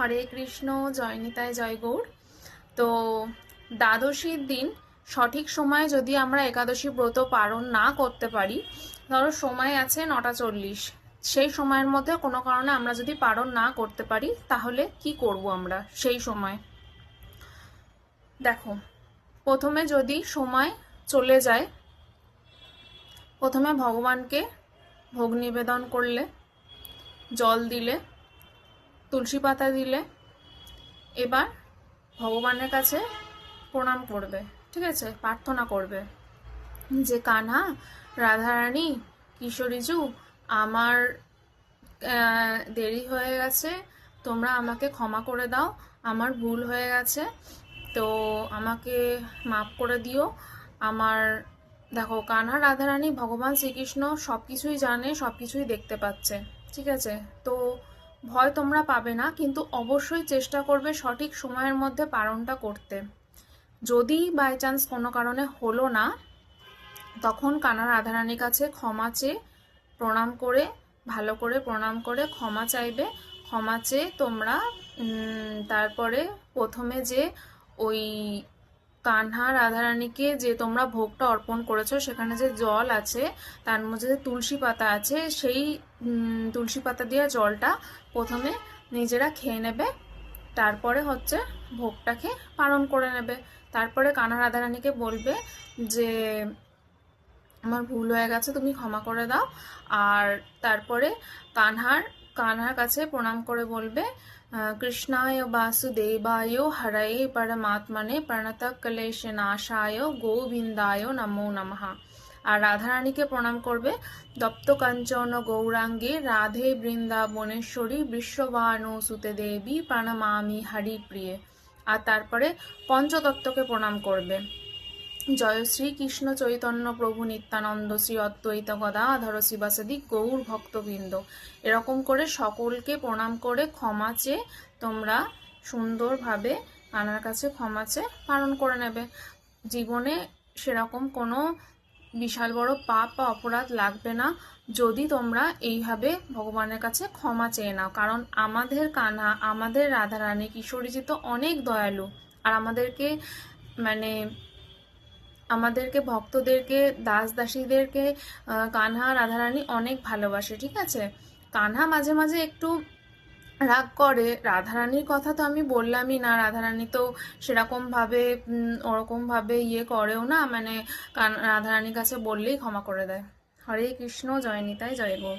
হরে কৃষ্ণ, জয় নিতাই, জয় গৌর। তো দ্বাদশীর দিন সঠিক সময়ে যদি আমরা একাদশী ব্রত পালন না করতে পারি, ধরো সময় আছে 9:40, সেই সময়ের মধ্যে কোনো কারণে আমরা যদি পালন না করতে পারি, তাহলে কি করব আমরা সেই সময়? দেখো, প্রথমে যদি সময় চলে যায়, প্রথমে ভগবানকে ভোগ নিবেদন করলে, জল দিলে, তুলসী পাতা দিলে, এবার ভগবানের কাছে প্রণাম করবে, ঠিক আছে? প্রার্থনা করবে যে কানহা, রাধারানী, কিশোরীজু, আমার দেরি হয়ে গেছে, তোমরা আমাকে ক্ষমা করে দাও, আমার ভুল হয়ে গেছে, তো আমাকে মাফ করে দিও। আমার দেখো, কানহা রাধারানী ভগবান শ্রীকৃষ্ণ সব কিছুই জানে, সব কিছুই দেখতে পাচ্ছে, ঠিক আছে? তো ভয় তোমরা পাবে না, কিন্তু অবশ্যই চেষ্টা করবে সঠিক সময়ের মধ্যে পালনটা করতে। যদি বাই চান্স কোনো কারণে হলো না, তখন কানহা রাধারানীর কাছে ক্ষমা চেয়ে প্রণাম করে, ভালো করে প্রণাম করে ক্ষমা চাইবে। ক্ষমা চেয়ে তোমরা তারপরে প্রথমে যে ওই কানহা রাধারানীকে যে তোমরা ভোগটা অর্পণ করেছো, সেখানে যে জল আছে, তার মধ্যে যে তুলসী পাতা আছে, সেই তুলসী পাতা দিয়ে জলটা প্রথমে নিজেরা খেয়ে নেবে, তারপরে হচ্ছে ভোগটাকে পালন করে নেবে। তারপরে কানহা রাধারানীকে বলবে যে আমার ভুল হয়ে গেছে, তুমি ক্ষমা করে দাও। আর তারপরে কানহার কাছে প্রণাম করে বলবে কৃষ্ণায় বাসুদেবায় হরয়ে পরমাত্মনে প্রণত ক্লেশ নাশায় গোবিন্দায় নমো নমঃ। আর রাধারানীকে প্রণাম করবে দপ্ত কাঞ্চন গৌরাঙ্গে রাধে বৃন্দাবনেশ্বরী বিশ্বভানু সুতে দেবী প্রণমামি হরিপ্রিয়ে। আর তারপরে পঞ্চতত্ত্বকে প্রণাম করবে, জয় শ্রী কৃষ্ণ চৈতন্য প্রভু নিত্যানন্দ শ্রী অদ্বৈত গদাধর শিবাসাদি গৌর ভক্তবৃন্দ। এরকম করে সকলকে প্রণাম করে ক্ষমা চেয়ে তোমরা সুন্দরভাবে কানার কাছে ক্ষমা চেয়ে পালন করে নেবে। জীবনে সেরকম কোনো বিশাল বড় পাপ বা অপরাধ লাগবে না যদি তোমরা এইভাবে ভগবানের কাছে ক্ষমা চেয়ে নাও। কারণ আমাদের কানহা, আমাদের রাধারানী, কিশোরীজি তো অনেক দয়ালু, আর আমাদেরকে ভক্তদেরকে, দাস দাসীদেরকে কানহা রাধারানী অনেক ভালোবাসে, ঠিক আছে? কানহা মাঝে মাঝে একটু রাগ করে, রাধারানীর কথা তো আমি বললামই না, রাধারানী তো সেরকমভাবে ওরকমভাবে করেও না, রাধারানীর কাছে বললেই ক্ষমা করে দেয়। হরে কৃষ্ণ, জয় নিতাই, জয় গৌর।